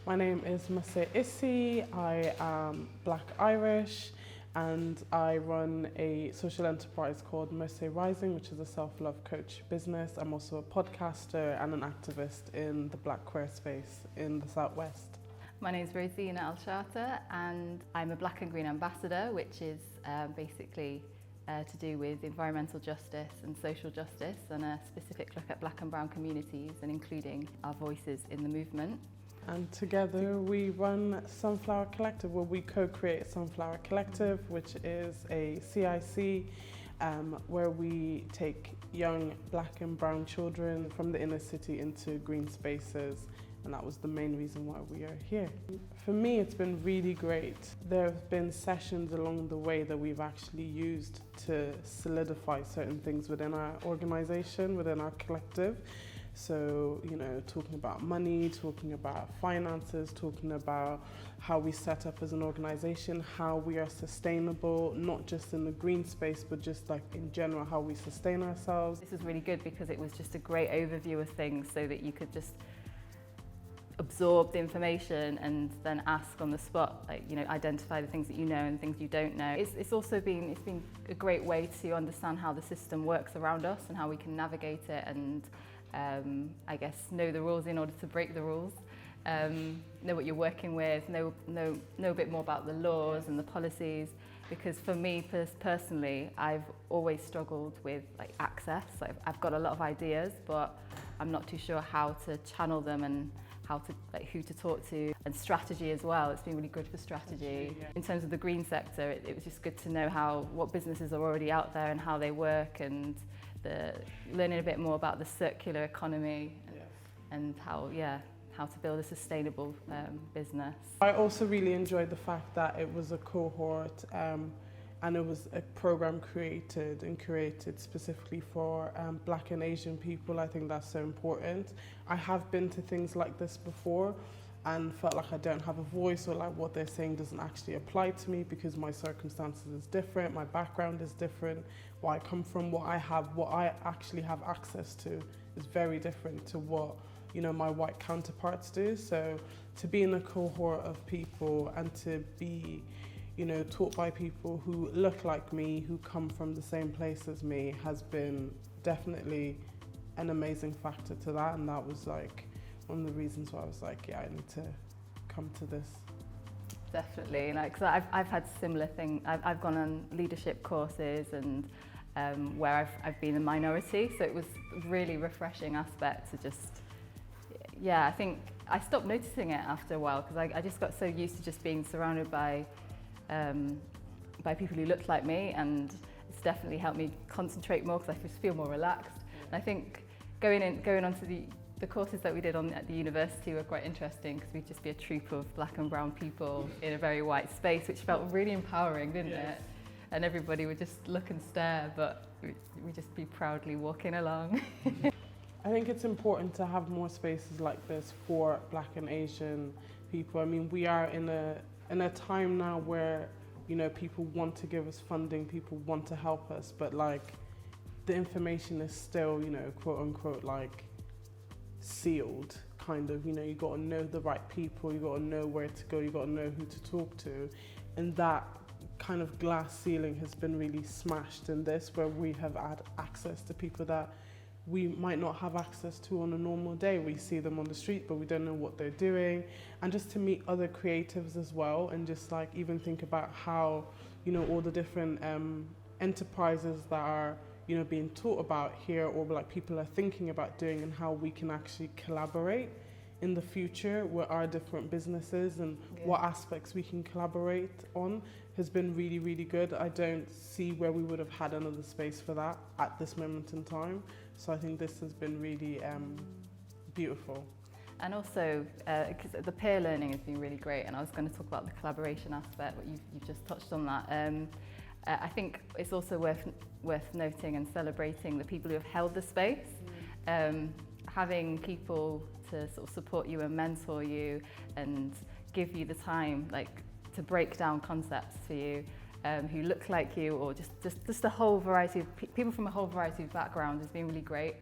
My name is Mose I am Black Irish and I run a social enterprise called Mose Rising, which is a self-love coach business. I'm also a podcaster and an activist in the Black queer space in the Southwest. My name is Rosina Al-Shata and I'm a Black and Green ambassador, which is basically to do with environmental justice and social justice, and a specific look at Black and Brown communities and including our voices in the movement. And together we run Sunflower Collective, where we co-create Sunflower Collective, which is a CIC where we take young Black and Brown children from the inner city into green spaces, and that was the main reason why we are here. For me, it's been really great. There have been sessions along the way that we've actually used to solidify certain things within our organisation, within our collective. So, talking about money, talking about finances, talking about how we set up as an organisation, how we are sustainable, not just in the green space, but just like in general, how we sustain ourselves. This was really good because it was just a great overview of things so that you could just absorb the information and then ask on the spot, identify the things that you know and things you don't know. It's been a great way to understand how the system works around us and how we can navigate it and I guess know the rules in order to break the rules, know what you're working with, know a bit more about the laws and the policies. Because for me personally, I've always struggled with access. I've got a lot of ideas, but I'm not too sure how to channel them and who to talk to, and strategy as well. It's been really good for strategy. In terms of the green sector, it was just good to know what businesses are already out there and how they work, and learning a bit more about the circular economy and how to build a sustainable business. I also really enjoyed the fact that it was a cohort and it was a program created specifically for Black and Asian people. I think that's so important. I have been to things like this before and felt like I don't have a voice, or like what they're saying doesn't actually apply to me because my circumstances is different, my background is different, where I come from, what I actually have access to is very different to what my white counterparts do. So to be in a cohort of people and to be taught by people who look like me, who come from the same place as me, has been definitely an amazing factor to that. And that was one of the reasons why I was I need to come to this. Definitely, because I've had similar things. I've gone on leadership courses and where I've been a minority, so it was a really refreshing aspect to just, I think I stopped noticing it after a while because I just got so used to just being surrounded by people who looked like me, and it's definitely helped me concentrate more because I just feel more relaxed. And I think going on to the courses that we did at the university were quite interesting because we'd just be a troop of Black and Brown people in a very white space, which felt really empowering, didn't it? And everybody would just look and stare, but we'd just be proudly walking along. I think it's important to have more spaces like this for Black and Asian people. I mean, we are in a time now where people want to give us funding, people want to help us, but the information is still quote unquote sealed, kind of. You got to know the right people, you got to know where to go, you got to know who to talk to, and that kind of glass ceiling has been really smashed in this, where we have had access to people that we might not have access to on a normal day. We see them on the street, but we don't know what they're doing. And just to meet other creatives as well, and just even think about how, all the different enterprises that are, being taught about here, or people are thinking about doing, and how we can actually collaborate in the future with our different businesses and what aspects we can collaborate on has been really, really good. I don't see where we would have had another space for that at this moment in time. So I think this has been really beautiful. And also, because the peer learning has been really great, and I was going to talk about the collaboration aspect, but you've just touched on that. I think it's also worth noting and celebrating the people who have held the space. Having people to sort of support you and mentor you and give you the time to break down concepts for you, who look like you, or just a whole variety of people from a whole variety of backgrounds has been really great.